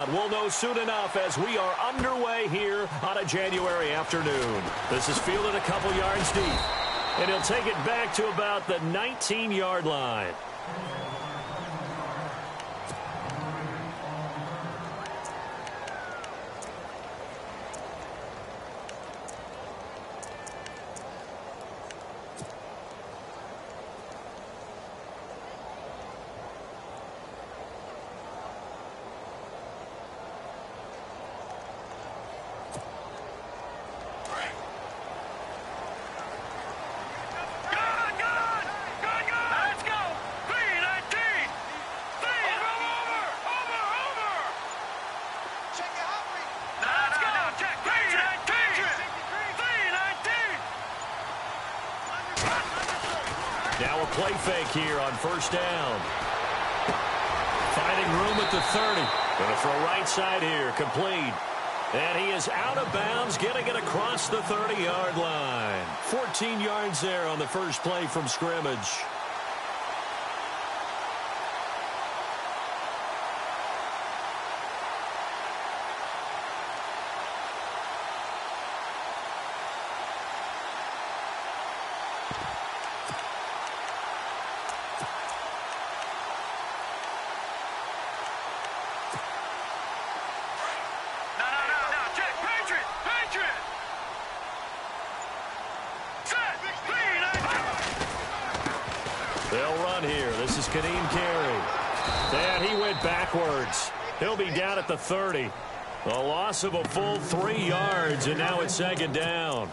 We'll know soon enough as we are underway here on a January afternoon. This is fielded a couple yards deep, and he'll take it back to about the 19-yard line. Now a play fake here on first down. Finding room at the 30. Going to throw right side here, complete. And he is out of bounds, getting it across the 30-yard line. 14 yards there on the first play from scrimmage. They'll run here. This is Kadeem Carey. And he went backwards. He'll be down at the 30. A loss of a full 3 yards, and now it's second down.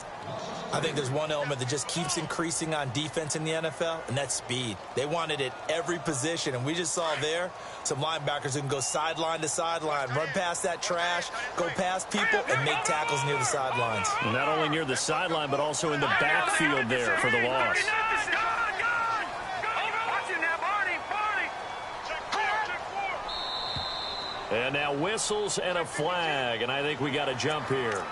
I think there's one element that just keeps increasing on defense in the NFL, and that's speed. They want it at every position, and we just saw there some linebackers who can go sideline to sideline, run past that trash, go past people, and make tackles near the sidelines. Not only near the sideline, but also in the backfield there for the loss. And now whistles and a flag, and I think we got a jump here.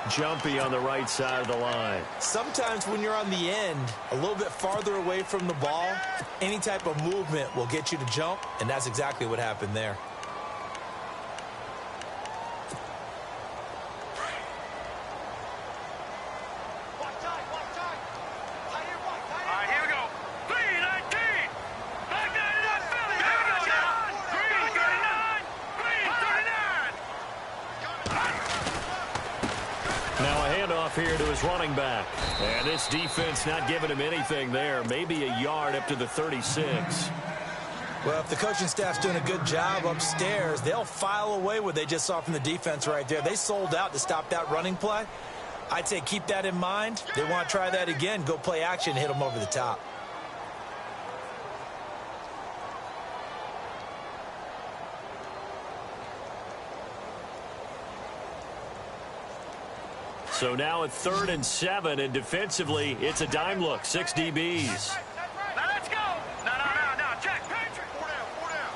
Jumpy on the right side of the line. Sometimes when you're on the end, a little bit farther away from the ball, any type of movement will get you to jump, and that's exactly what happened there. Here to his running back. And this defense not giving him anything there. Maybe a yard up to the 36. Well, if the coaching staff's doing a good job upstairs, they'll file away what they just saw from the defense right there. They sold out to stop that running play. I'd say keep that in mind. They want to try that again, go play action, hit them over the top. So now at 3rd and 7, and defensively, it's a dime look. 6 DBs. Now let's go. No. Check. Patrick. 4 down.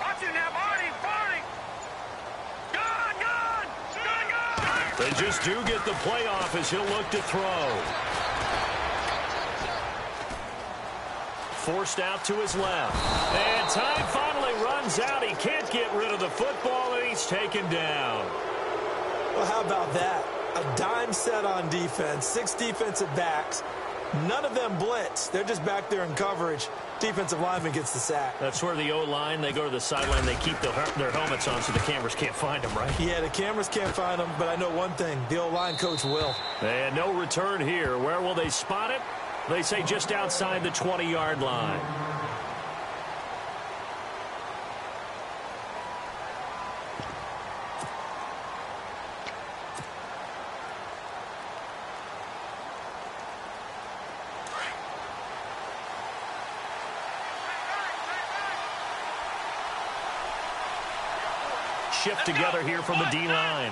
Watch it now, Barney. Gun. They just do get the playoff as he'll look to throw. Forced out to his left. And time finally runs out. He can't get rid of the football, and he's taken down. Well, how about that? A dime set on defense, 6 defensive backs. None of them blitz. They're just back there in coverage. Defensive lineman gets the sack. That's where the O-line, they go to the sideline, they keep their helmets on so the cameras can't find them, right? Yeah, the cameras can't find them, but I know one thing. The O-line coach will. And no return here. Where will they spot it? They say just outside the 20-yard line. Shift together here from the D-line.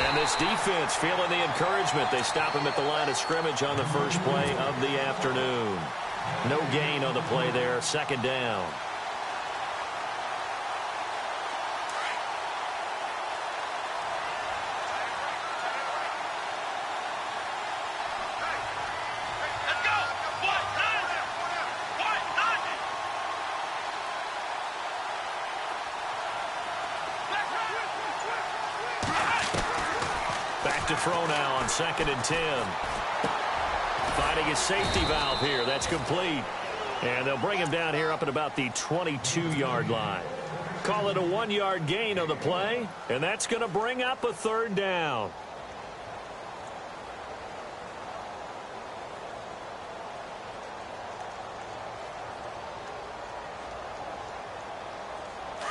And this defense feeling the encouragement. They stop him at the line of scrimmage on the first play of the afternoon. No gain on the play there. Second down. to throw now on 2nd and 10. Finding his safety valve here. That's complete. And they'll bring him down here up at about the 22-yard line. Call it a 1-yard gain on the play, and that's going to bring up a 3rd down.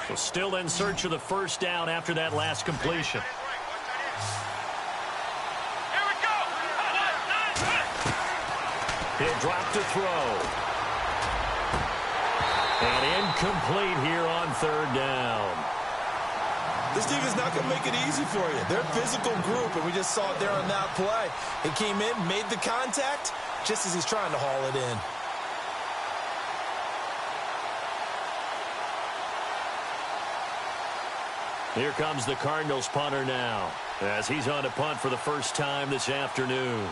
So still in search of the 1st down after that last completion. Here we go. He'll drop to throw. And incomplete here on 3rd down. This team is not going to make it easy for you. They're a physical group, and we just saw it there on that play. He came in, made the contact, just as he's trying to haul it in. Here comes the Cardinals punter now, as he's on to punt for the first time this afternoon.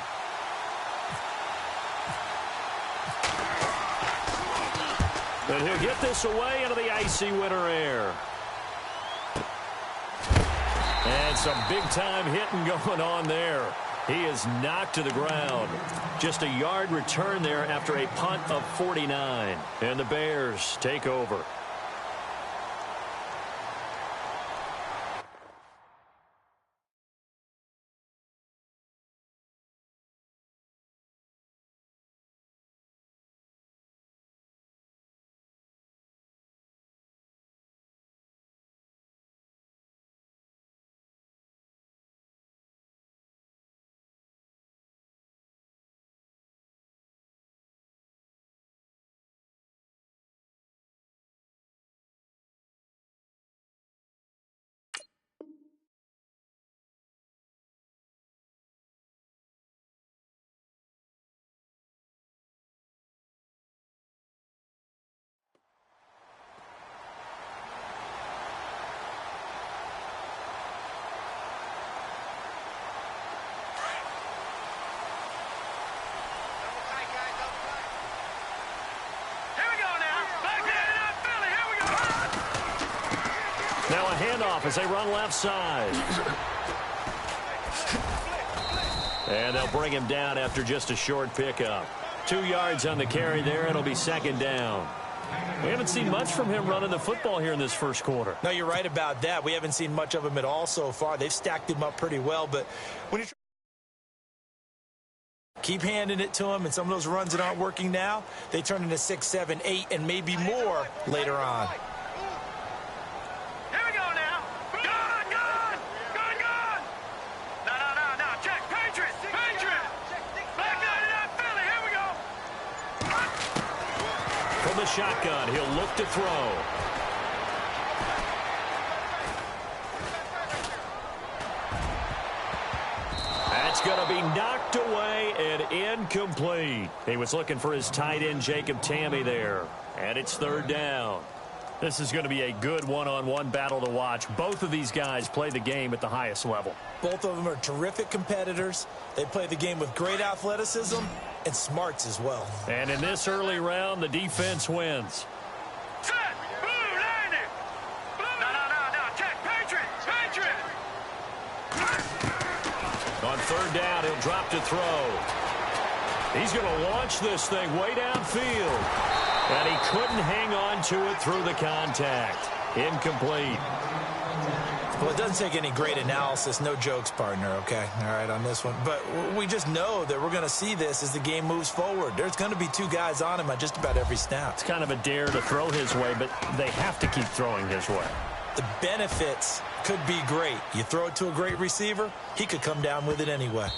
And he'll get this away into the icy winter air. And some big-time hitting going on there. He is knocked to the ground. Just a yard return there after a punt of 49. And the Bears take over. Now a handoff as they run left side. And they'll bring him down after just a short pickup. 2 yards on the carry there. It'll be 2nd down. We haven't seen much from him running the football here in this first quarter. No, you're right about that. We haven't seen much of him at all so far. They've stacked him up pretty well, but when you keep handing it to him, and some of those runs that aren't working now, they turn into 6, 7, 8, and maybe more later on. Here we go now. Good. No. Check. Patriot. Back out of that Philly. Here we go. From the shotgun, he'll look to throw. That's going to be knocked away and incomplete. He was looking for his tight end, Jacob Tamme, there. And it's 3rd down. This is going to be a good one-on-one battle to watch. Both of these guys play the game at the highest level. Both of them are terrific competitors. They play the game with great athleticism and smarts as well. And in this early round, the defense wins. Set. Blue, landing. No. Check. Patriot. On 3rd down, he'll drop to throw. He's going to launch this thing way downfield. And he couldn't hang on to it through the contact. Incomplete. Well, it doesn't take any great analysis. No jokes, partner, okay? All right, on this one. But we just know that we're going to see this as the game moves forward. There's going to be 2 guys on him at just about every snap. It's kind of a dare to throw his way, but they have to keep throwing his way. The benefits could be great. You throw it to a great receiver, he could come down with it anyway.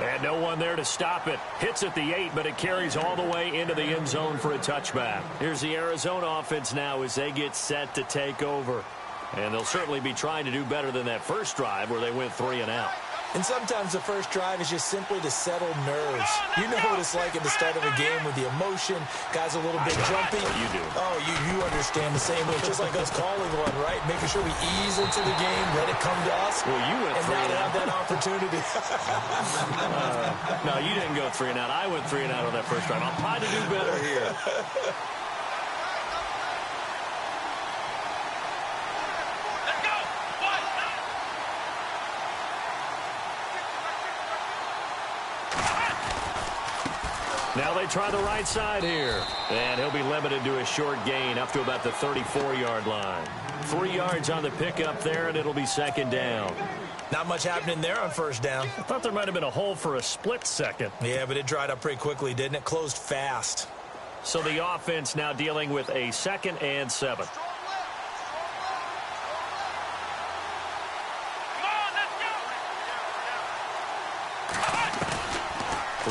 And no one there to stop it. Hits at the 8, but it carries all the way into the end zone for a touchback. Here's the Arizona offense now as they get set to take over. And they'll certainly be trying to do better than that first drive where they went 3 and out. And sometimes the first drive is just simply to settle nerves. You know what it's like at the start of a game with the emotion. Guys a little bit jumpy. You do. Oh, you understand the same way. Just like us calling one, right? Making sure we ease into the game, let it come to us. Well, you went 3 and out. Have that opportunity. No, you didn't go 3 and out. I went 3 and out on that first drive. I'll try to do better here. Now they try the right side here. And he'll be limited to a short gain up to about the 34-yard line. 3 yards on the pickup there, and it'll be second down. Not much happening there on first down. I thought there might have been a hole for a split second. Yeah, but it dried up pretty quickly, didn't it? Closed fast. So the offense now dealing with a 2nd and 7.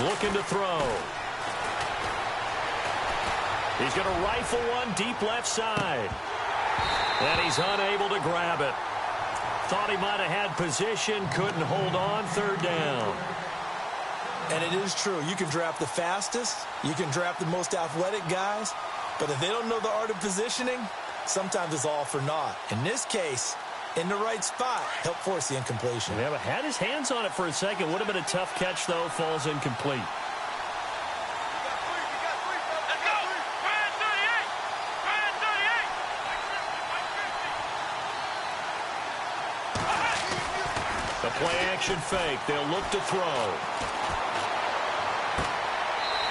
Looking to throw. He's going to rifle one deep left side. And he's unable to grab it. Thought he might have had position, couldn't hold on, 3rd down. And it is true. You can draft the fastest. You can draft the most athletic guys. But if they don't know the art of positioning, sometimes it's all for naught. In this case, in the right spot, help force the incompletion. Yeah, but had his hands on it for a second. Would have been a tough catch, though. Falls incomplete. The play-action fake. They'll look to throw.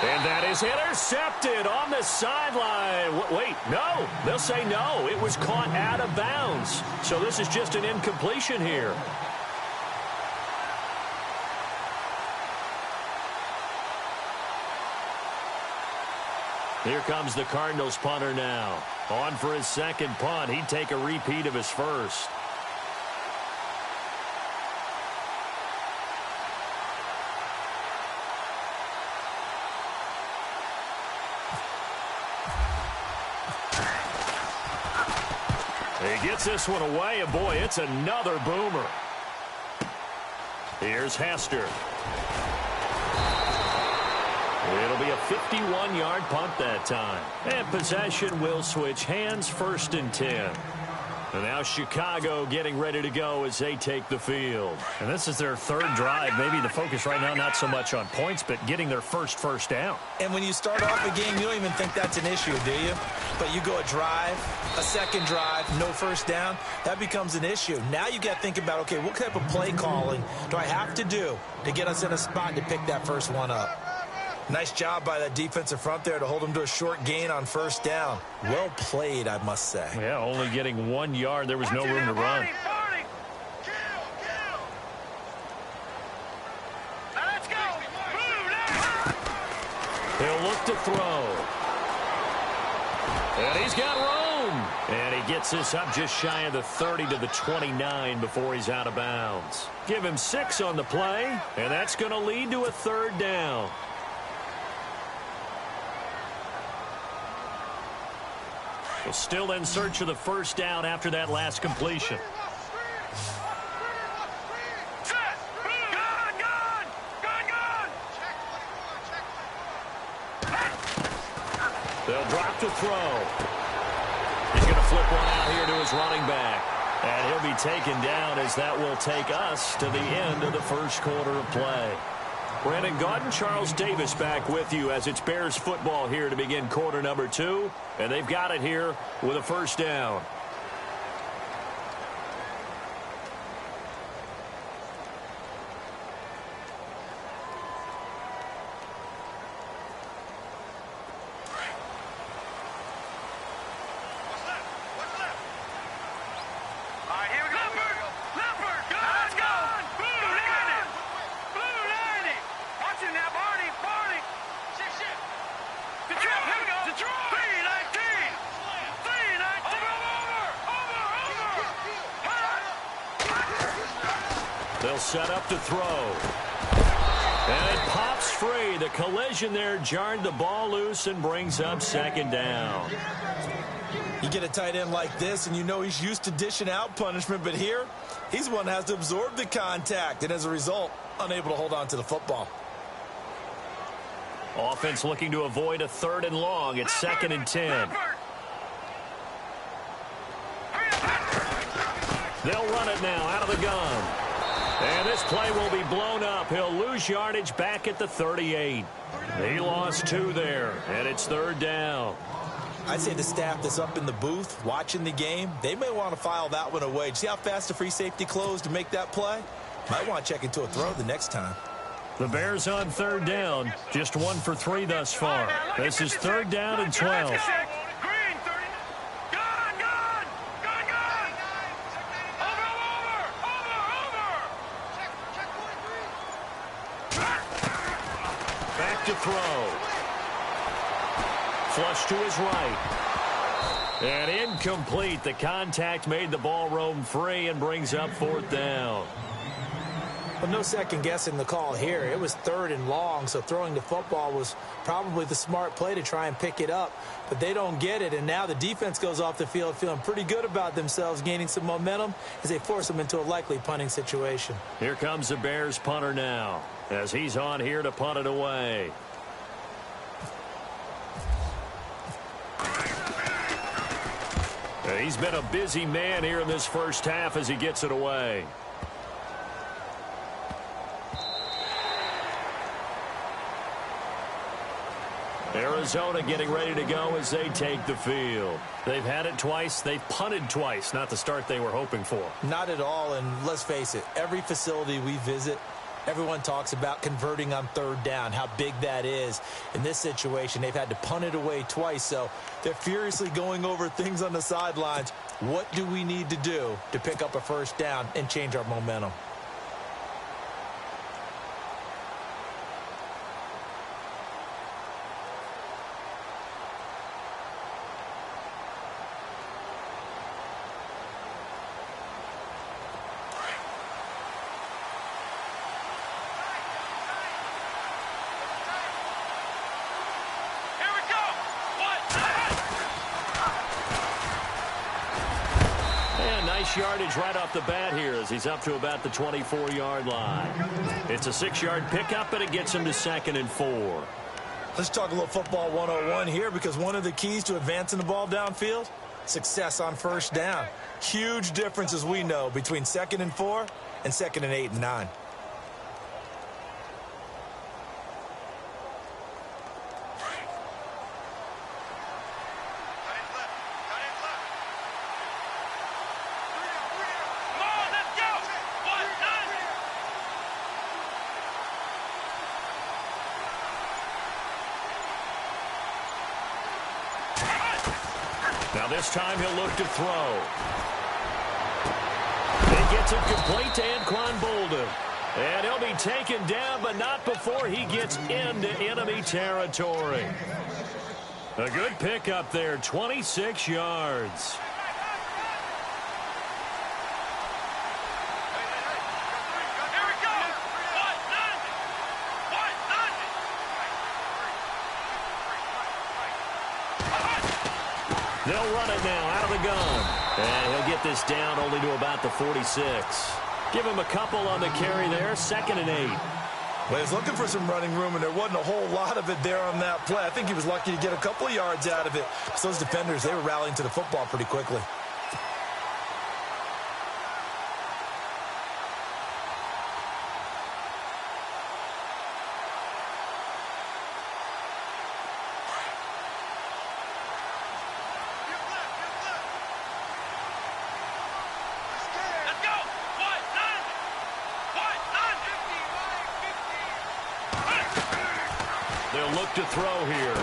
And that is intercepted on the sideline. Wait, no. They'll say no. It was caught out of bounds. So this is just an incompletion here. Here comes the Cardinals punter now. On for his 2nd punt. He'd take a repeat of his first. He gets this one away, and boy, it's another boomer. Here's Hester. It'll be a 51-yard punt that time. And possession will switch hands, 1st and 10. And now Chicago getting ready to go as they take the field. And this is their 3rd drive. Maybe the focus right now not so much on points, but getting their first down. And when you start off a game, you don't even think that's an issue, do you? But you go a drive, a 2nd drive, no first down, that becomes an issue. Now you got to think about, okay, what type of play calling do I have to do to get us in a spot to pick that first one up? Nice job by that defensive front there to hold him to a short gain on 1st down. Well played, I must say. Yeah, only getting 1 yard. There was no room to run. He'll look to throw. And he's got room. And he gets this up just shy of the 30 to the 29 before he's out of bounds. Give him 6 on the play, and that's going to lead to a 3rd down. Still in search of the 1st down after that last completion. They'll drop to throw. He's going to flip one out here to his running back. And he'll be taken down as that will take us to the end of the 1st quarter of play. Brandon Gaudin, Charles Davis back with you as it's Bears football here to begin quarter number 2. And they've got it here with a 1st down. They'll set up to throw. And it pops free. The collision there jarred the ball loose and brings up 2nd down. You get a tight end like this, and you know he's used to dishing out punishment, but here, he's one that has to absorb the contact, and as a result, unable to hold on to the football. Offense looking to avoid a 3rd and long. It's 2nd and 10. They'll run it now out of the gun. And this play will be blown up. He'll lose yardage back at the 38. He lost 2 there, and it's 3rd down. I'd say the staff that's up in the booth watching the game, they may want to file that one away. See how fast the free safety closed to make that play? Might want to check into a throw the next time. The Bears on third down, just 1 for 3 thus far. This is third down and 12. Green, 30. Gun. Over. Back to throw. Flush to his right. And incomplete. The contact made the ball roam free and brings up fourth down. But no second guessing the call here. It was third and long, so throwing the football was probably the smart play to try and pick it up. But they don't get it, and now the defense goes off the field feeling pretty good about themselves, gaining some momentum as they force them into a likely punting situation. Here comes the Bears punter now, as he's on here to punt it away. He's been a busy man here in this first half as he gets it away. Arizona getting ready to go as they take the field. They've had it twice. They've punted twice. Not the start they were hoping for. Not at all, and let's face it, every facility we visit, everyone talks about converting on third down, how big that is. In this situation, they've had to punt it away twice, so they're furiously going over things on the sidelines. What do we need to do to pick up a first down and change our momentum? Yardage right off the bat here as he's up to about the 24-yard line. It's a 6-yard pickup, but it gets him to 2nd and 4. Let's talk a little football 101 here, because one of the keys to advancing the ball downfield, success on first down. Huge difference, as we know, between 2nd and 4 and 2nd and 8 and 9. Now this time he'll look to throw. He gets it complete to Anquan Bolden. And he'll be taken down, but not before he gets into enemy territory. A good pickup there, 26 yards. They'll run it now out of the gun. And he'll get this down only to about the 46. Give him a couple on the carry there, 2nd and 8. Well, he was looking for some running room, and there wasn't a whole lot of it there on that play. I think he was lucky to get a couple of yards out of it. So those defenders, they were rallying to the football pretty quickly. They'll look to throw here.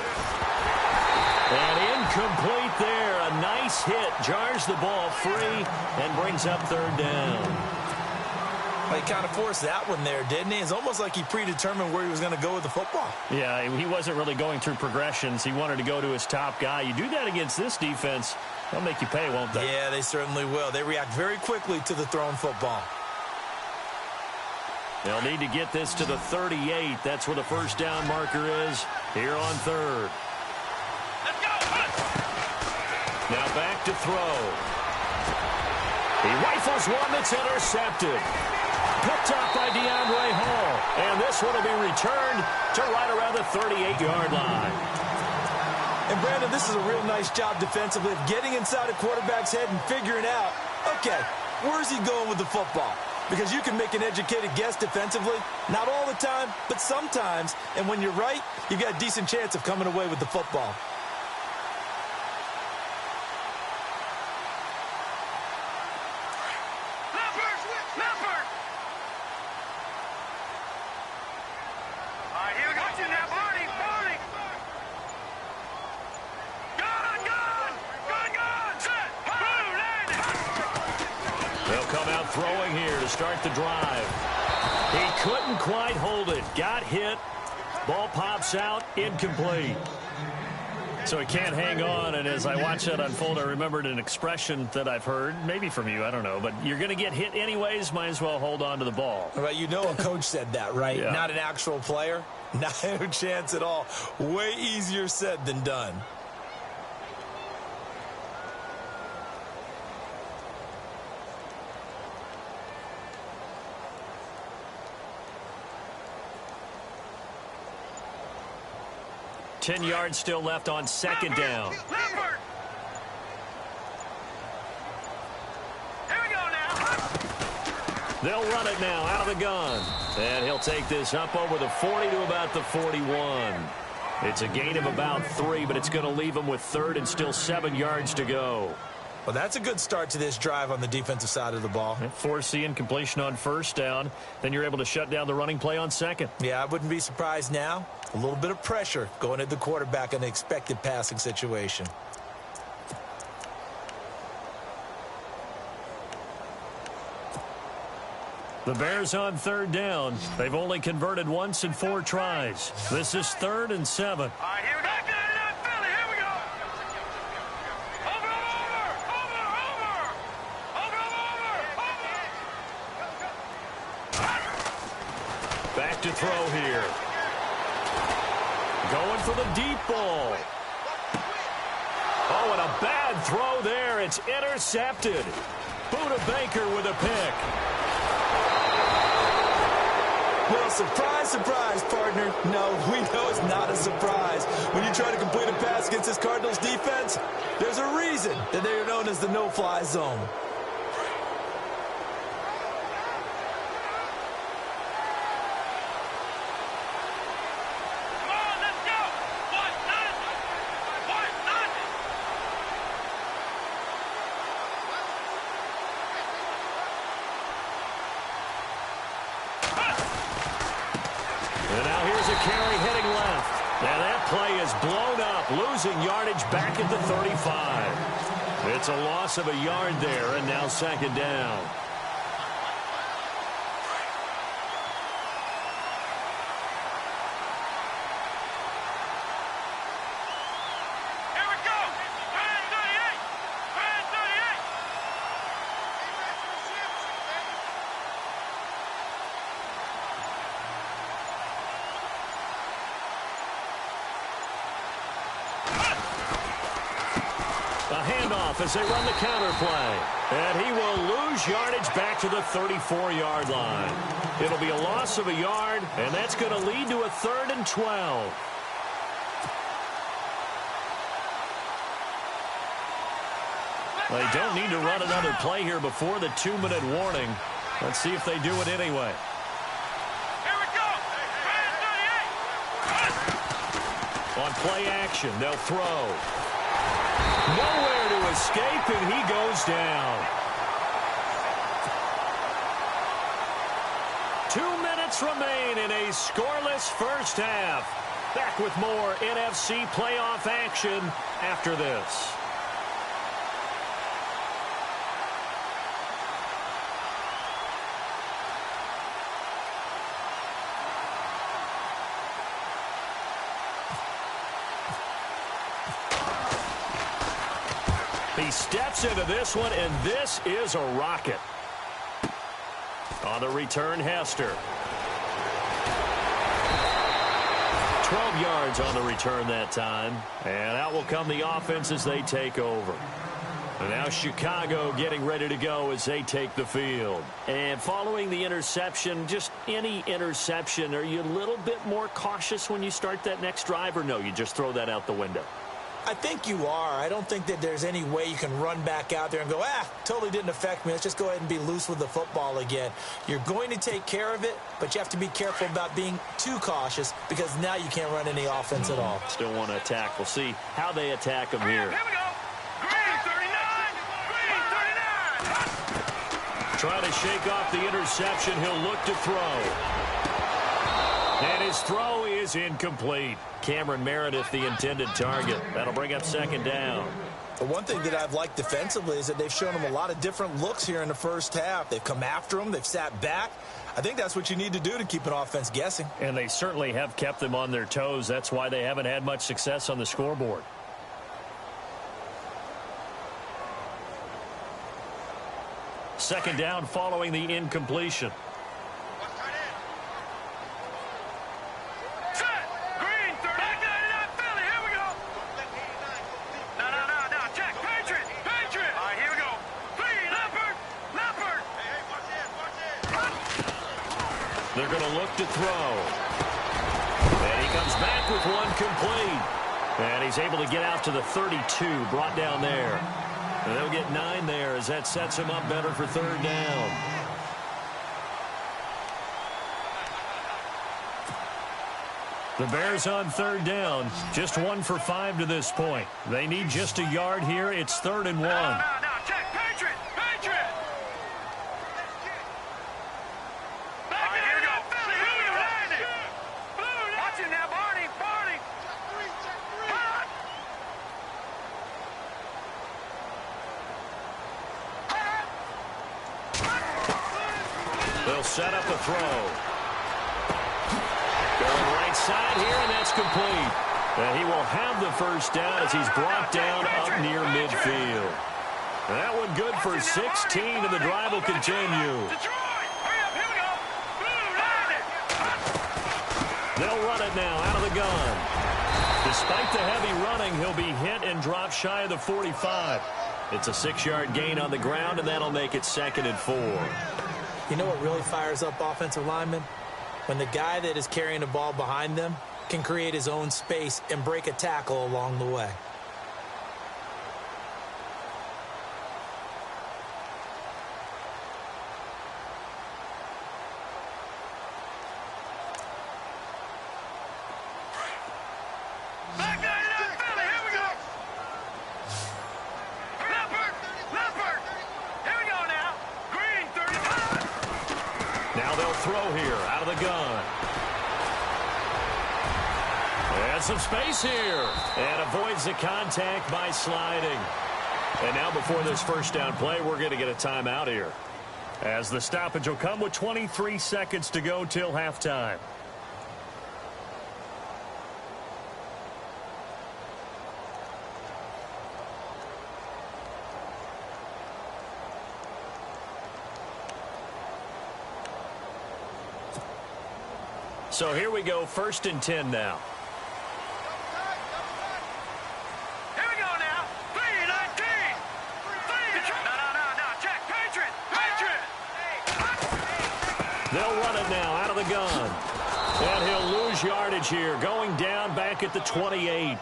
And incomplete there. A nice hit. Jars the ball free and brings up 3rd down. Well, he kind of forced that one there, didn't he? It's almost like he predetermined where he was going to go with the football. Yeah, he wasn't really going through progressions. He wanted to go to his top guy. You do that against this defense, they'll make you pay, won't they? Yeah, they certainly will. They react very quickly to the thrown football. They'll need to get this to the 38. That's where the first down marker is here on 3rd. Let's go. Now back to throw. He rifles one that's intercepted. Picked off by DeAndre Hall. And this one will be returned to right around the 38-yard line. And, Brandon, this is a real nice job defensively of getting inside a quarterback's head and figuring out, okay, where's he going with the football? Because you can make an educated guess defensively. Not all the time, but sometimes. And when you're right, you've got a decent chance of coming away with the football. come out throwing here to start the drive. He couldn't quite hold it. Got hit. Ball pops out. Incomplete. So he can't hang on, and as I watch that unfold, I remembered an expression that I've heard, maybe from you, I don't know, but you're going to get hit anyways, might as well hold on to the ball. Well, you know a coach said that, right? Yeah. Not an actual player. Not a chance at all. Way easier said than done. Ten yards still left on second down. Here we go now. They'll run it now out of the gun. And he'll take this up over the 40 to about the 41. It's a gain of about 3, but it's going to leave him with third and still 7 yards to go. Well, that's a good start to this drive on the defensive side of the ball. Force the incompletion on first down. Then you're able to shut down the running play on second. Yeah, I wouldn't be surprised now. A little bit of pressure going at the quarterback in an expected passing situation. The Bears on third down. They've only converted once in 4 tries. This is 3rd and 7. All right, here we go. Philly, here we go. Over. Back to throw here. Going for the deep ball. Oh, and a bad throw there. It's intercepted. Buda Baker with a pick. Well, surprise, surprise, partner. No, we know it's not a surprise. When you try to complete a pass against this Cardinals defense, there's a reason that they are known as the no-fly zone. Come on, let's go. What? Nothing. And now here's a carry heading left. And that play is blown up, losing yardage back at the 35. It's a loss of a yard there, and now second down. Here we go. Brand 38. Brand 38. A handoff as they run the counter play. And he will lose yardage back to the 34-yard line. It'll be a loss of a yard, and that's going to lead to a 3rd and 12. They don't need to run another play here before the 2-minute warning. Let's see if they do it anyway. Here we go. Brand 38. On play action, they'll throw. Nowhere to escape, and he goes down. 2 minutes remain in a scoreless first half. Back with more NFC playoff action after this. He steps into this one, and this is a rocket. On the return, Hester. 12 yards on the return that time. And out will come the offense as they take over. And now Chicago getting ready to go as they take the field. And following the interception, just any interception, are you a little bit more cautious when you start that next drive, or no, you just throw that out the window? I think you are. I don't think that there's any way you can run back out there and go, totally didn't affect me. Let's just go ahead and be loose with the football again. You're going to take care of it, but you have to be careful about being too cautious because now you can't run any offense at all. Still want to attack. We'll see how they attack him here. Here we go. Green 39. Green 39. Trying to shake off the interception. He'll look to throw. And his throw is incomplete. Cameron Meredith, the intended target. That'll bring up second down. The one thing that I've liked defensively is that they've shown him a lot of different looks here in the first half. They've come after him. They've sat back. I think that's what you need to do to keep an offense guessing. And they certainly have kept them on their toes. That's why they haven't had much success on the scoreboard. Second down following the incompletion. They're going to look to throw. And he comes back with one complete. And he's able to get out to the 32, brought down there. And they'll get 9 there as that sets him up better for third down. The Bears on third down, just 1 for 5 to this point. They need just a yard here. It's 3rd and 1. They'll set up a throw. Going right side here, and that's complete. And he will have the first down as he's brought down up near midfield. That one good for 16, and the drive will continue. They'll run it now out of the gun. Despite the heavy running, he'll be hit and drop shy of the 45. It's a 6-yard gain on the ground, and that'll make it 2nd and 4. You know what really fires up offensive linemen? When the guy that is carrying the ball behind them can create his own space and break a tackle along the way. Some space here, and avoids the contact by sliding. And now before this first down play, we're going to get a timeout here, as the stoppage will come with 23 seconds to go till halftime. So here we go, 1st and 10 now. They'll run it now out of the gun. And he'll lose yardage here, going down back at the 28.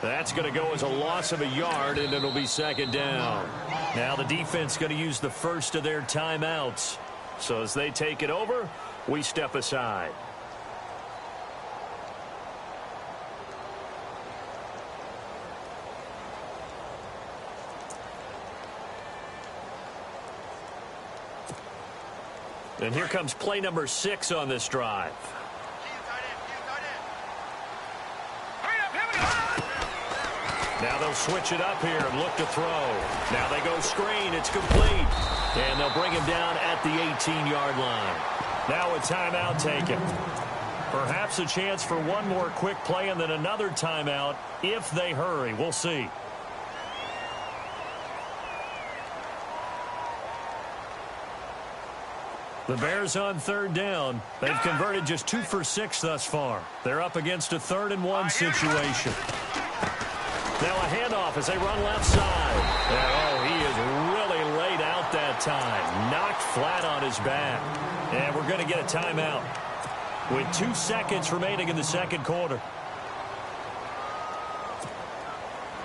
That's going to go as a loss of a yard, and it'll be 2nd down. Now the defense going to use the first of their timeouts. So as they take it over, we step aside. And here comes play number 6 on this drive. Now they'll switch it up here and look to throw. Now they go screen. It's complete. And they'll bring him down at the 18-yard line. Now a timeout taken. Perhaps a chance for one more quick play and then another timeout if they hurry. We'll see. The Bears on third down. They've converted just 2 for 6 thus far. They're up against a 3rd and 1 situation. Now a handoff as they run left side. And, he is really laid out that time. Knocked flat on his back. And we're going to get a timeout with 2 seconds remaining in the second quarter.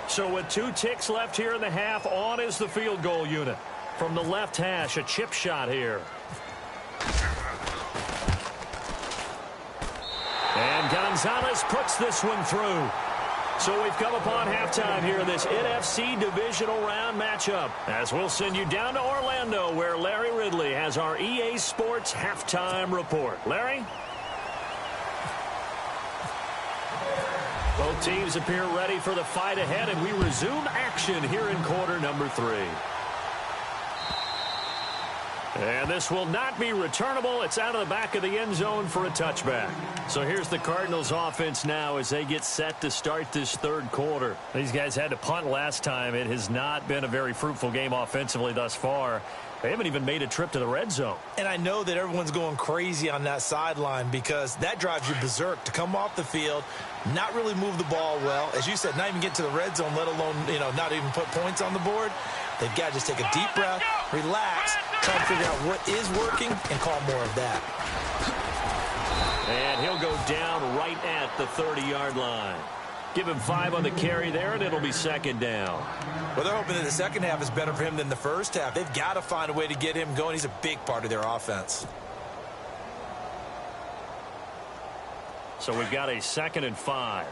So with 2 ticks left here in the half, on is the field goal unit. From the left hash, a chip shot here. And Gonzalez puts this one through. So we've come upon halftime here in this NFC divisional round matchup, as we'll send you down to Orlando, where Larry Ridley has our EA Sports halftime report. Larry? Both teams appear ready for the fight ahead, and we resume action here in quarter number 3. And this will not be returnable. It's out of the back of the end zone for a touchback. So here's the Cardinals offense now as they get set to start this third quarter. These guys had to punt last time. It has not been a very fruitful game offensively thus far. They haven't even made a trip to the red zone. And I know that everyone's going crazy on that sideline because that drives you berserk to come off the field, not really move the ball well. As you said, not even get to the red zone, let alone, not even put points on the board. They've got to just take a deep breath, relax, try to figure out what is working, and call more of that. And he'll go down right at the 30-yard line. Give him 5 on the carry there, and it'll be second down. Well, they're hoping that the second half is better for him than the first half. They've got to find a way to get him going. He's a big part of their offense. So we've got a 2nd and 5.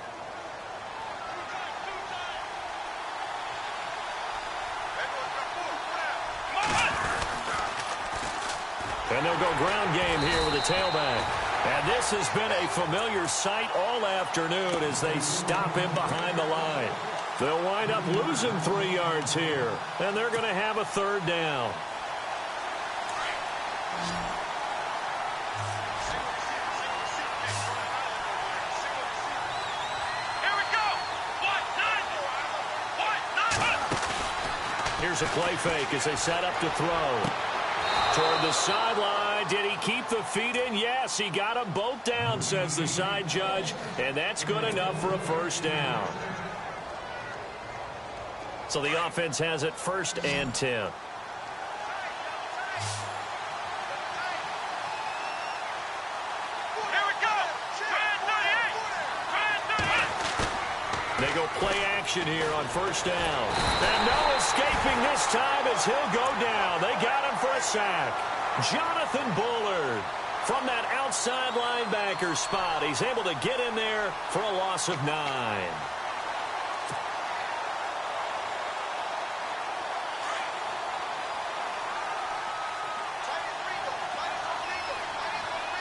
And they'll go ground game here with a tailback. And this has been a familiar sight all afternoon as they stop him behind the line. They'll wind up losing 3 yards here, and they're going to have a third down. Here we go. Here's a play fake as they set up to throw. Toward the sideline. Did he keep the feet in? Yes, he got them both down, says the side judge, and that's good enough for a first down. So the offense has it 1st and 10. Here we go. They go play action here on 1st down. And no escaping this time as he'll go down. They got him for a sack. Jonathan Bullard from that outside linebacker spot. He's able to get in there for a loss of 9.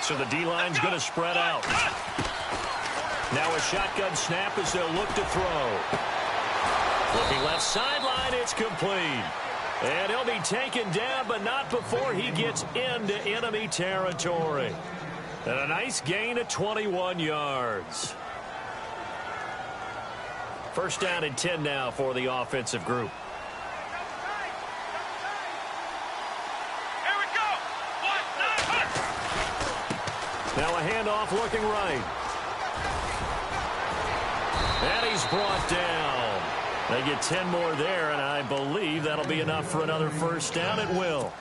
So the D-line's going to spread out. Now a shotgun snap as they'll look to throw. Looking left sideline, it's complete. And he'll be taken down, but not before he gets into enemy territory. And a nice gain of 21 yards. 1st down and 10 now for the offensive group. Here we go. Now a handoff looking right. And he's brought down. They get 10 more there, and I believe that'll be enough for another first down. It will.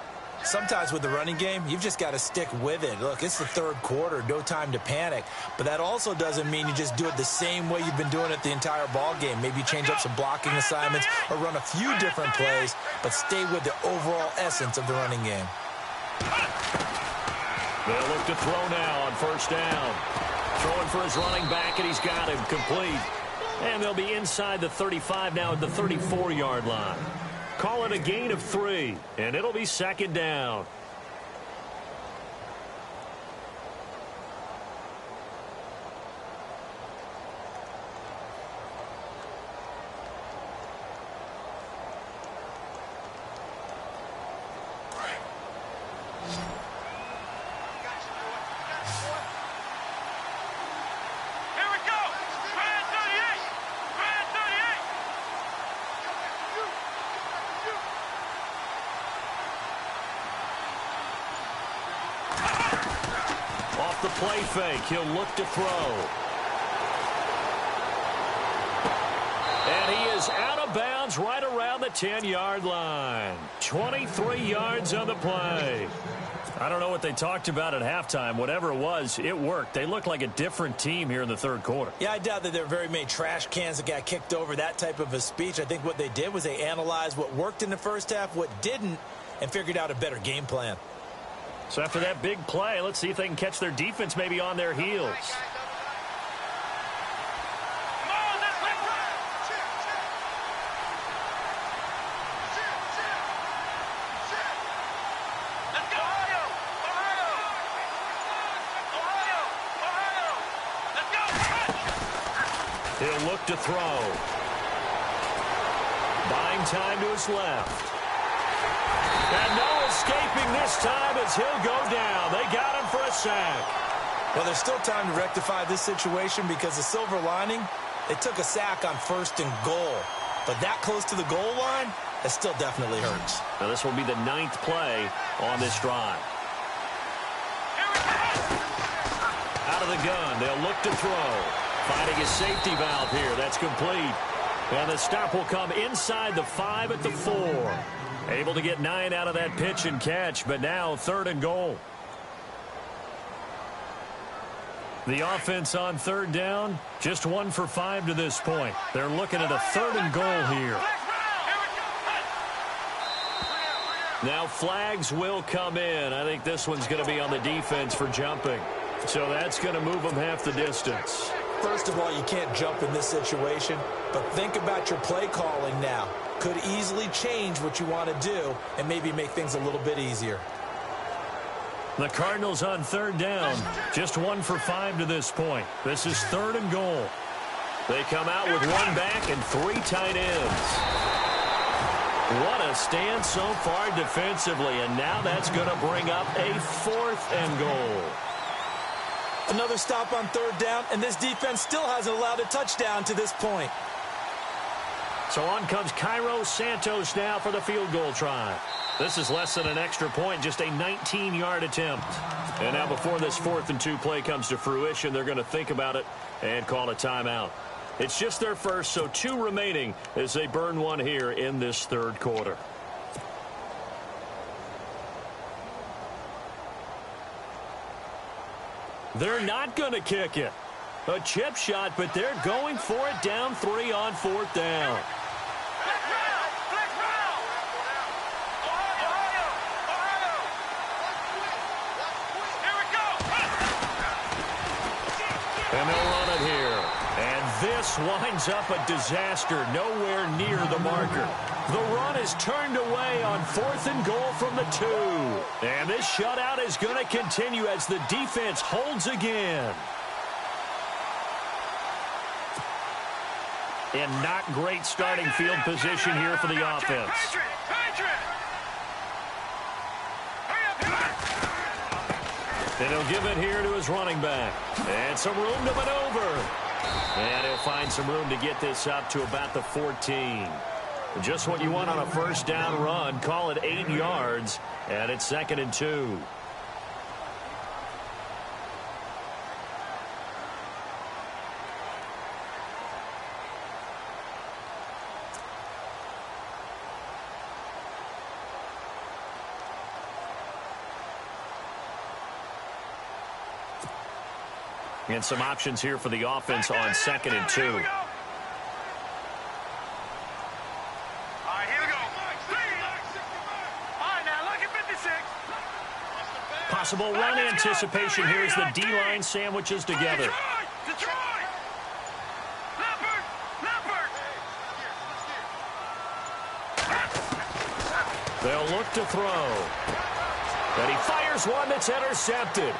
Sometimes with the running game, you've just got to stick with it. Look, it's the third quarter, no time to panic. But that also doesn't mean you just do it the same way you've been doing it the entire ball game. Maybe change up some blocking assignments or run a few different plays, but stay with the overall essence of the running game. They'll look to throw now on 1st down. Throwing for his running back, and he's got him complete. And they'll be inside the 35 now at the 34-yard line. Call it a gain of 3, and it'll be 2nd down. The play fake. He'll look to throw. And he is out of bounds right around the 10-yard line. 23 yards on the play. I don't know what they talked about at halftime. Whatever it was, it worked. They look like a different team here in the third quarter. Yeah, I doubt that there are very many trash cans that got kicked over, that type of a speech. I think what they did was they analyzed what worked in the first half, what didn't, and figured out a better game plan. So after that big play, let's see if they can catch their defense maybe on their heels. He'll look to throw. Buying time to his left. And no escaping this time as he'll go down. They got him for a sack. Well, there's still time to rectify this situation because the silver lining, they took a sack on 1st and goal. But that close to the goal line, that still definitely hurts. Now this will be the 9th play on this drive. Out of the gun, they'll look to throw. Finding a safety valve here. That's complete. And the stop will come inside the 5 at the 4. Able to get 9 out of that pitch and catch, but now 3rd and goal. The offense on 3rd down, just 1 for 5 to this point. They're looking at a 3rd and goal here. Now flags will come in. I think this one's going to be on the defense for jumping. So that's going to move them half the distance. First of all, you can't jump in this situation, but think about your play calling now. Could easily change what you want to do and maybe make things a little bit easier. The Cardinals on 3rd down, just 1 for 5 to this point. This is 3rd and goal. They come out with 1 back and 3 tight ends. What a stand so far defensively, and now that's going to bring up a 4th and goal. Another stop on 3rd down, and this defense still hasn't allowed a touchdown to this point. So on comes Cairo Santos now for the field goal try. This is less than an extra point, just a 19-yard attempt. And now before this 4th and 2 play comes to fruition, they're going to think about it and call a timeout. It's just their first, so 2 remaining as they burn 1 here in this 3rd quarter. They're not going to kick it. A chip shot, but they're going for it down 3 on 4th down. And they'll run it here. And this winds up a disaster, nowhere near the marker. The run is turned away on 4th and goal from the 2. And this shutout is going to continue as the defense holds again. And not great starting field position here for the offense. And he'll give it here to his running back. And some room to maneuver. And he'll find some room to get this up to about the 14. Just what you want on a 1st down run. Call it 8 yards. And it's 2nd and 2. And some options here for the offense on 2nd and 2. All right, here we go. All right, now look at 56. Possible run anticipation here as the D-line sandwiches together. Detroit! Leopard! They'll look to throw. And he fires one that's intercepted.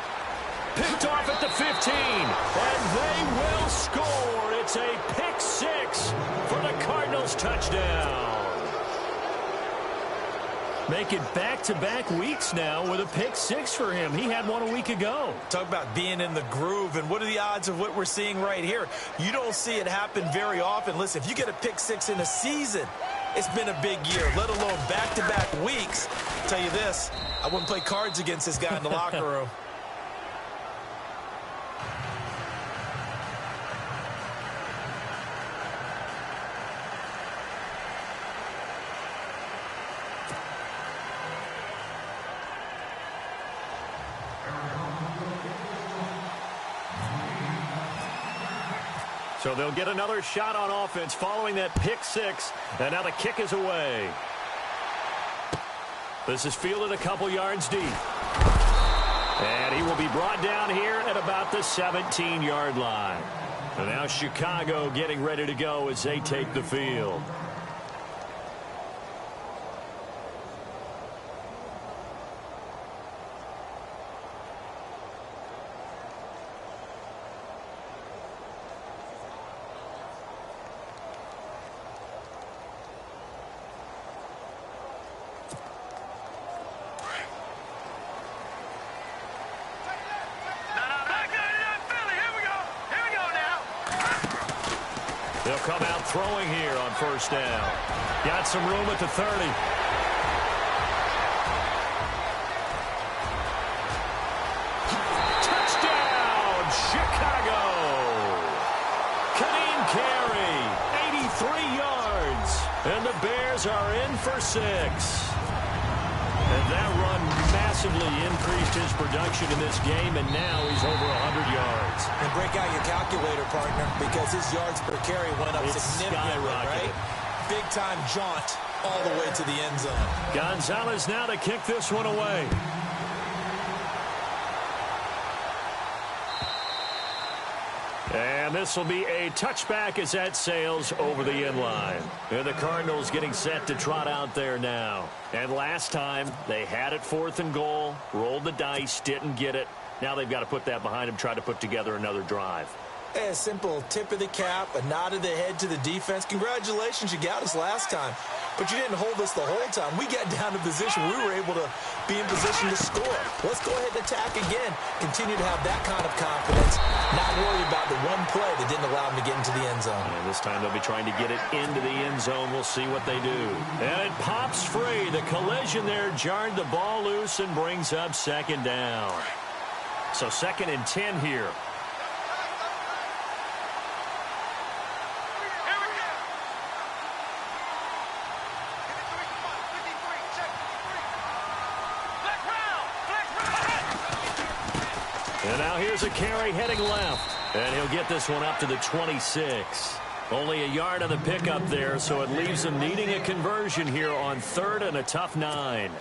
Picked off at the 15, and they will score. It's a pick 6 for the Cardinals touchdown. Make it back-to-back weeks now with a pick 6 for him. He had one a week ago. Talk about being in the groove, and what are the odds of what we're seeing right here? You don't see it happen very often. Listen, if you get a pick 6 in a season, it's been a big year, let alone back-to-back weeks. I'll tell you this, I wouldn't play cards against this guy in the locker room. So they'll get another shot on offense following that pick 6, and now the kick is away. This is fielded a couple yards deep. And he will be brought down here at about the 17-yard line. And now Chicago getting ready to go as they take the field. come out throwing here on first down. Got some room at the 30. Touchdown, Chicago! Kadeem Carey, 83 yards. And the Bears are in for 6. And that run massively increased his production in this game, and now he's over 100 yards. And break out your calculator, partner, because his yards per carry went up significantly, right? Big-time jaunt all the way to the end zone. Gonzalez now to kick this one away. And this will be a touchback as that sails over the end line. And the Cardinals getting set to trot out there now. And last time, they had it 4th and goal, rolled the dice, didn't get it. Now they've got to put that behind them, try to put together another drive. A simple tip of the cap, a nod of the head to the defense. Congratulations, you got us last time. But you didn't hold us the whole time. We got down to position. We were able to be in position to score. Let's go ahead and attack again. Continue to have that kind of confidence. Not worry about the one play that didn't allow them to get into the end zone. And this time they'll be trying to get it into the end zone. We'll see what they do. And it pops free. The collision there jarred the ball loose and brings up 2nd down. So 2nd and 10 here. And now here's a carry heading left. And he'll get this one up to the 26. Only a yard on the pickup there, so it leaves them needing a conversion here on 3rd and a tough 9.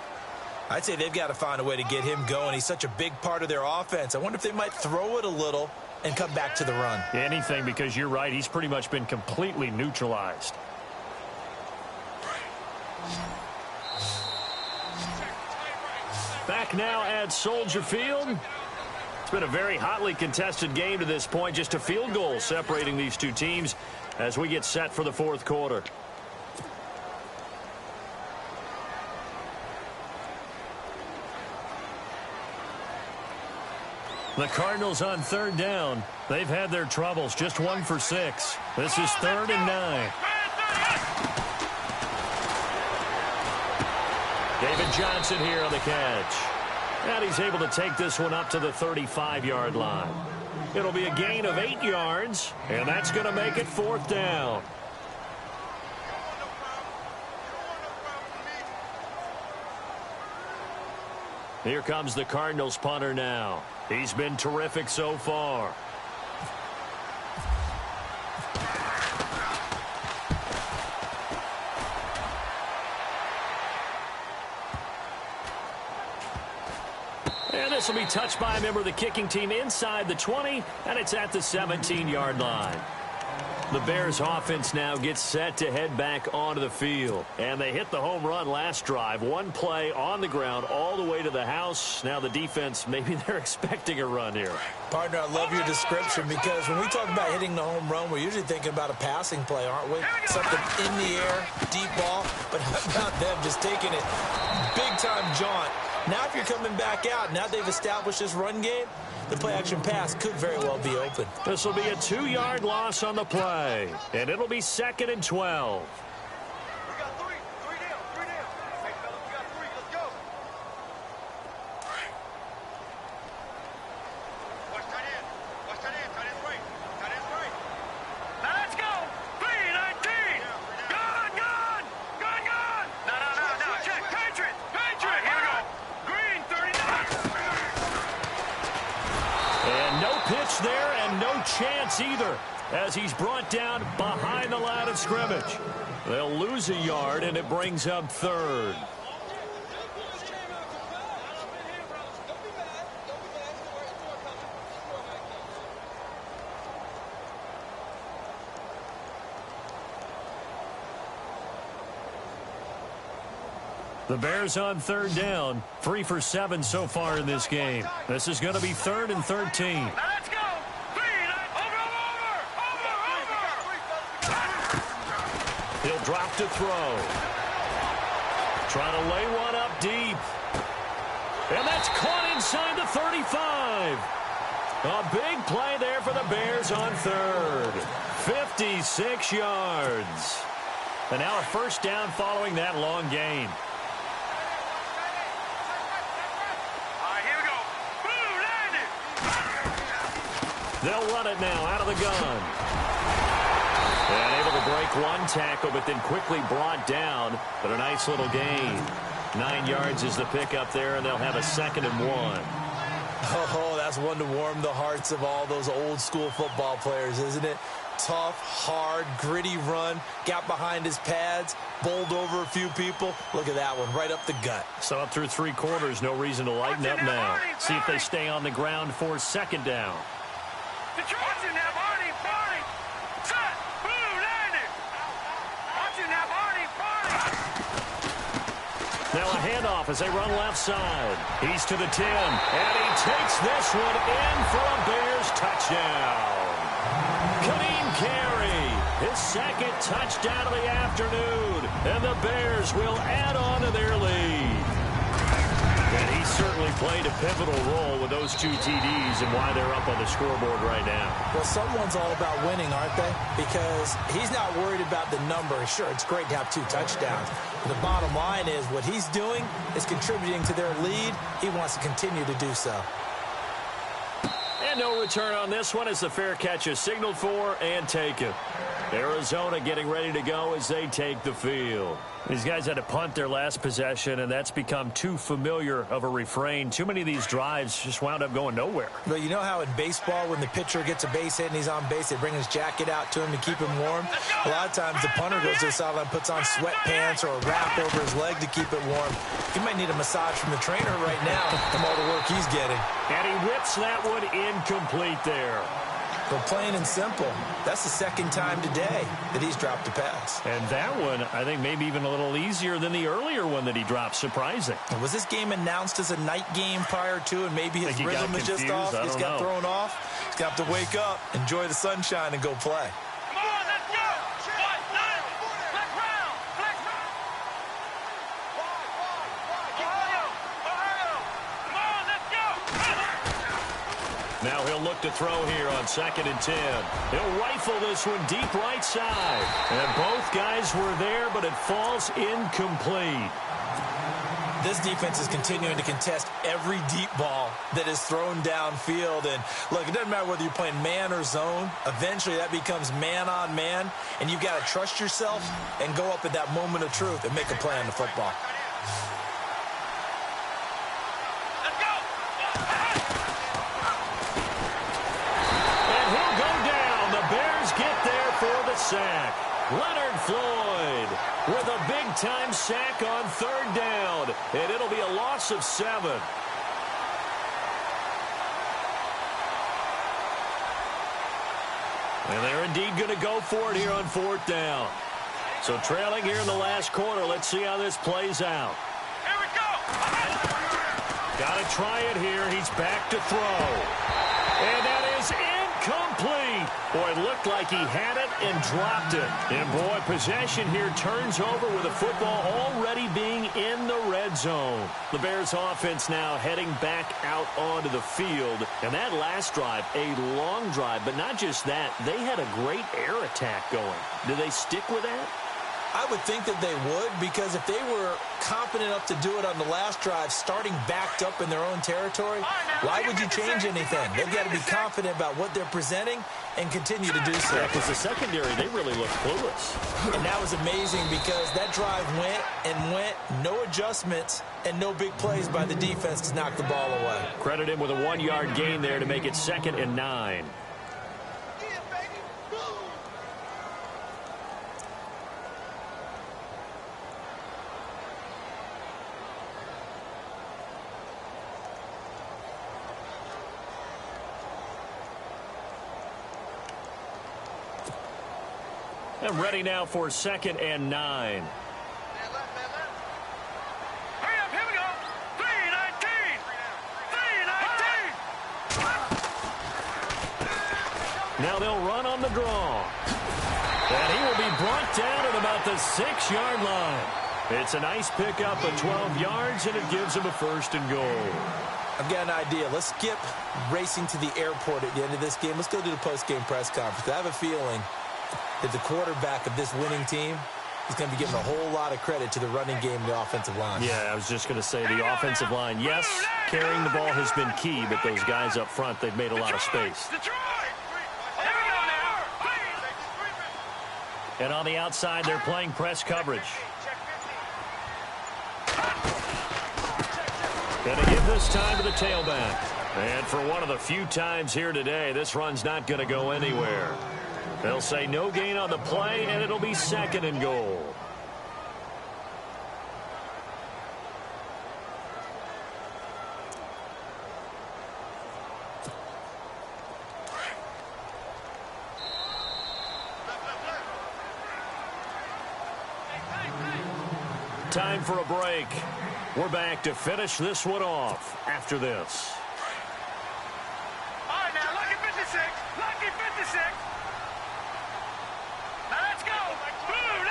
I'd say they've got to find a way to get him going. He's such a big part of their offense. I wonder if they might throw it a little and come back to the run. Anything, because you're right. He's pretty much been completely neutralized. Back now at Soldier Field. It's been a very hotly contested game to this point. Just a field goal separating these two teams as we get set for the 4th quarter. The Cardinals on 3rd down. They've had their troubles. Just 1 for 6. This is 3rd and 9. David Johnson here on the catch. And he's able to take this one up to the 35-yard line. It'll be a gain of 8 yards, and that's going to make it 4th down. Here comes the Cardinals punter now. He's been terrific so far. And this will be touched by a member of the kicking team inside the 20, and it's at the 17-yard line. The Bears offense now gets set to head back onto the field. And they hit the home run last drive. One play on the ground all the way to the house. Now the defense, maybe they're expecting a run here. Partner, I love your description because when we talk about hitting the home run, we're usually thinking about a passing play, aren't we? Something in the air, deep ball. But how about them just taking it big-time jaunt? Now if you're coming back out, now they've established this run game, the play-action pass could very well be open. This will be a 2-yard loss on the play, and it'll be 2nd and 12. We got 3. 3 down. 3 down. Hey, fellas, we got 3. Let's go. Watch tight end. Watch tight end. Tight end's right. Tight end's right. Now let's go. 3-19. Gone. No. Check. Patriot. Here we go. Green, 39. And no pitch there and no chance either as he's brought down behind the line of scrimmage. They'll lose a yard, and it brings up 3rd. The Bears on 3rd down, 3 for 7 so far in this game. This is going to be 3rd and 13. Now let's go. 3. Over. He'll drop to throw. Trying to lay one up deep. And that's caught inside the 35. A big play there for the Bears on 3rd. 56 yards. And now a first down following that long gain. They'll run it now out of the gun. And able to break one tackle, but then quickly brought down. But a nice little gain. 9 yards is the pickup there, and they'll have a 2nd and 1. Oh, that's one to warm the hearts of all those old school football players, isn't it? Tough, hard, gritty run. Got behind his pads, bowled over a few people. Look at that one, right up the gut. So up through 3 quarters, no reason to lighten up now. See if they stay on the ground for 2nd down. Now a handoff as they run left side. He's to the 10, and he takes this one in for a Bears touchdown. Kadeem Carey, his 2nd touchdown of the afternoon, and the Bears will add on to their lead. And he certainly played a pivotal role with those 2 TDs and why they're up on the scoreboard right now. Well, someone's all about winning, aren't they? Because he's not worried about the number. Sure, it's great to have 2 touchdowns. But the bottom line is what he's doing is contributing to their lead. He wants to continue to do so. And no return on this one as the fair catch is signaled for and taken. Arizona getting ready to go as they take the field. These guys had to punt their last possession, and that's become too familiar of a refrain. Too many of these drives just wound up going nowhere. But you know how in baseball, when the pitcher gets a base hit and he's on base, they bring his jacket out to him to keep him warm? A lot of times the punter goes to the sideline, puts on sweatpants or a wrap over his leg to keep it warm. He might need a massage from the trainer right now from all the work he's getting. And he whips that one incomplete there. But plain and simple, that's the 2nd time today that he's dropped a pass. And that one, I think, maybe even a little easier than the earlier one that he dropped. Surprising. Was this game announced as a night game prior to, and maybe his rhythm is just off? He's got thrown off. He's got to wake up, enjoy the sunshine, and go play. Now he'll look to throw here on 2nd and 10. He'll rifle this one deep right side. And both guys were there, but it falls incomplete. This defense is continuing to contest every deep ball that is thrown downfield. And, look, it doesn't matter whether you're playing man or zone. Eventually, that becomes man on man. And you've got to trust yourself and go up at that moment of truth and make a play on the football. Sack. Leonard Floyd with a big-time sack on 3rd down, and it'll be a loss of 7. And they're indeed going to go for it here on 4th down. So trailing here in the last quarter, let's see how this plays out. Here we go. Got to try it here. He's back to throw. And that is incomplete. Boy, it looked like he had it and dropped it. And, boy, possession here turns over with the football already being in the red zone. The Bears offense now heading back out onto the field. And that last drive, a long drive, but not just that. They had a great air attack going. Do they stick with that? I would think that they would, because if they were confident enough to do it on the last drive, starting backed up in their own territory, why would you change anything? They've got to be confident about what they're presenting and continue to do so. Yeah, because the secondary, they really look clueless. And that was amazing because that drive went and went, no adjustments, and no big plays by the defense to knock the ball away. Credit him with a 1-yard gain there to make it 2nd and 9. And ready now for 2nd and 9. Hurry up, here we go. 3-19. 3-19. Now they'll run on the draw. And he will be brought down at about the 6-yard line. It's a nice pickup of 12 yards, and it gives him a 1st and goal. I've got an idea. Let's skip racing to the airport at the end of this game. Let's go do the post-game press conference. I have a feeling that the quarterback of this winning team is going to be giving a whole lot of credit to the running game and the offensive line. Yeah, I was just going to say the offensive line, yes, carrying the ball has been key, but those guys up front, they've made a lot of space. And on the outside, they're playing press coverage. Going to give this time to the tailback. And for one of the few times here today, this run's not going to go anywhere. They'll say no gain on the play, and it'll be 2nd and goal. Time for a break. We're back to finish this one off after this. All right, now, lucky 56. Lucky 56. Now, let's go. Blue,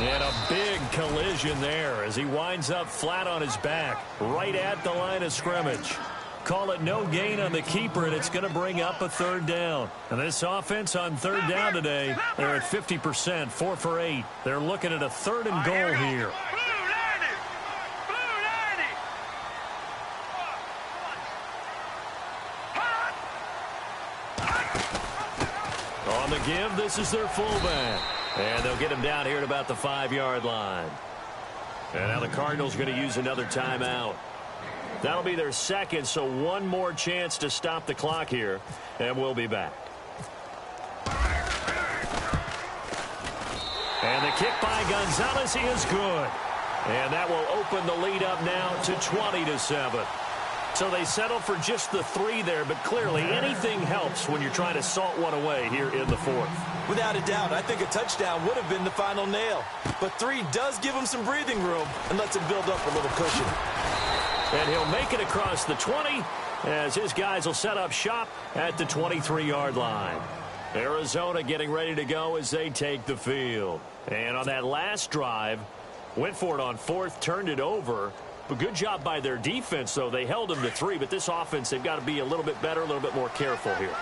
And a big collision there as he winds up flat on his back, right at the line of scrimmage. Call it no gain on the keeper, and it's going to bring up a 3rd down. And this offense on 3rd down today, they're at 50%, 4 for 8. They're looking at a 3rd and goal here. On the give, this is their fullback. And they'll get him down here at about the 5-yard line. And now the Cardinals going to use another timeout. That'll be their 2nd, so one more chance to stop the clock here, and we'll be back. And the kick by Gonzalez is good. And that will open the lead up now to 20-7. So they settle for just the 3 there, but clearly anything helps when you're trying to salt one away here in the 4th. Without a doubt, I think a touchdown would have been the final nail. But 3 does give him some breathing room and lets him build up a little cushion. And he'll make it across the 20 as his guys will set up shop at the 23-yard line. Arizona getting ready to go as they take the field. And on that last drive, went for it on 4th, turned it over. But good job by their defense, though. They held them to 3, but this offense, they've got to be a little bit better, a little bit more careful here.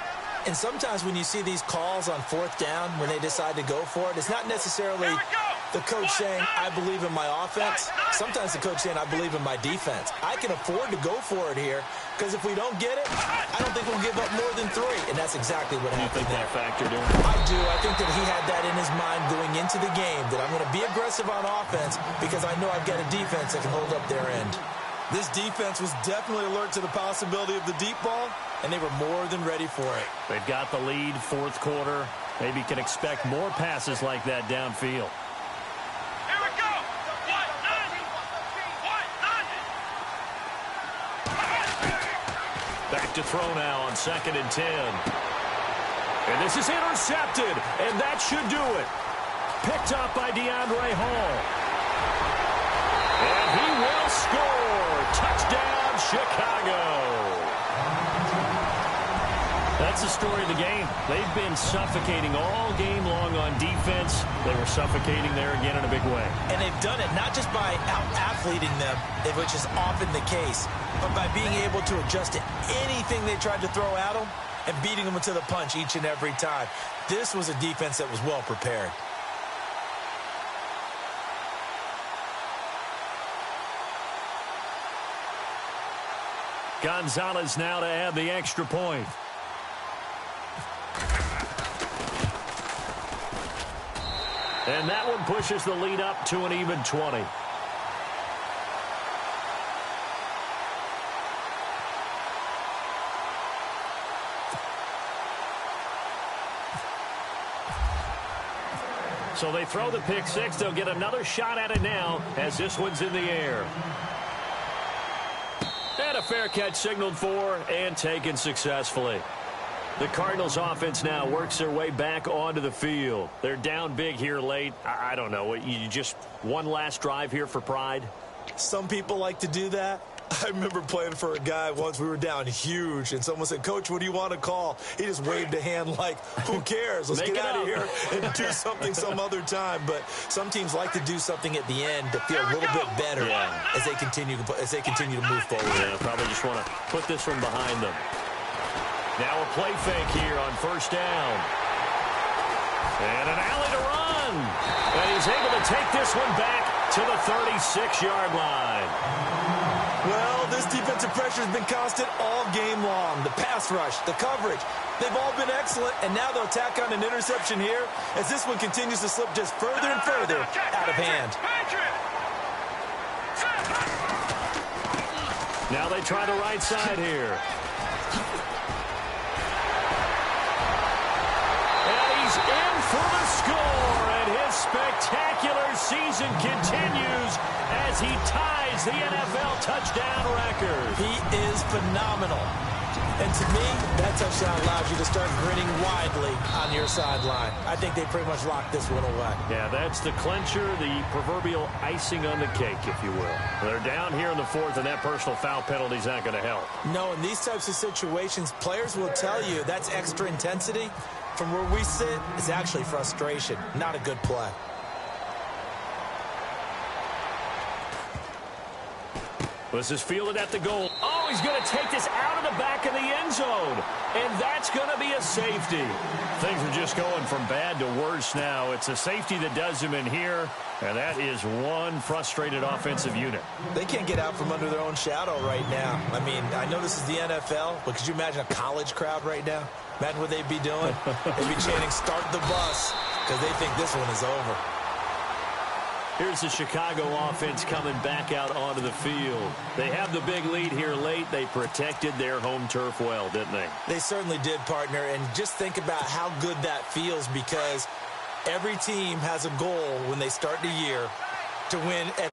And sometimes when you see these calls on 4th down, when they decide to go for it, it's not necessarily the coach saying, I believe in my offense. Sometimes the coach saying, I believe in my defense. I can afford to go for it here, because if we don't get it, I don't think we'll give up more than 3. And that's exactly what happened there. That factored in? I do. I think that he had that in his mind going into the game, that I'm going to be aggressive on offense because I know I've got a defense that can hold up their end. This defense was definitely alert to the possibility of the deep ball, and they were more than ready for it. They've got the lead, 4th quarter. Maybe can expect more passes like that downfield. Here we go. Back to throw now on 2nd and 10. And this is intercepted, and that should do it. Picked up by DeAndre Hall. And he will score. Touchdown, Chicago. That's the story of the game. They've been suffocating all game long on defense. They were suffocating there again in a big way. And they've done it not just by out-athleting them, which is often the case, but by being able to adjust to anything they tried to throw at them and beating them to the punch each and every time. This was a defense that was well prepared. Gonzalez now to add the extra point. And that one pushes the lead up to an even 20. So they throw the pick 6. They'll get another shot at it now as this one's in the air. And a fair catch signaled for and taken successfully. The Cardinals offense now works their way back onto the field. They're down big here late. I don't know. You just one last drive here for pride? Some people like to do that. I remember playing for a guy once. We were down huge, and someone said, Coach, what do you want to call? He just waved a hand like, who cares? Let's get out of here and do something some other time. But some teams like to do something at the end to feel a little bit better as they continue to move forward. Yeah, probably just want to put this one behind them. Now a play fake here on first down. And an alley to run. And he's able to take this one back to the 36-yard line. Well, this defensive pressure has been constant all game long. The pass rush, the coverage, they've all been excellent, and now they'll tack on an interception here as this one continues to slip just further and further out of hand. Now they try the right side here. And he's in for the score, and his spectacular season continues as he ties the NFL touchdown record. He is phenomenal. And to me, that touchdown allows you to start grinning widely on your sideline. I think they pretty much locked this one away. Yeah, that's the clincher, the proverbial icing on the cake, if you will. They're down here in the fourth, and that personal foul penalty is not going to help. No, in these types of situations, players will tell you that's extra intensity. From where we sit, it's actually frustration, not a good play. This is fielded at the goal. Oh, he's going to take this out of the back of the end zone. And that's going to be a safety. Things are just going from bad to worse now. It's a safety that does him in here. And that is one frustrated offensive unit. They can't get out from under their own shadow right now. I mean, I know this is the NFL, but could you imagine a college crowd right now? Imagine what they'd be doing. They'd be chanting, "Start the bus," because they think this one is over. Here's the Chicago offense coming back out onto the field. They have the big lead here late. They protected their home turf well, didn't they? They certainly did, partner. And just think about how good that feels, because every team has a goal when they start the year to win at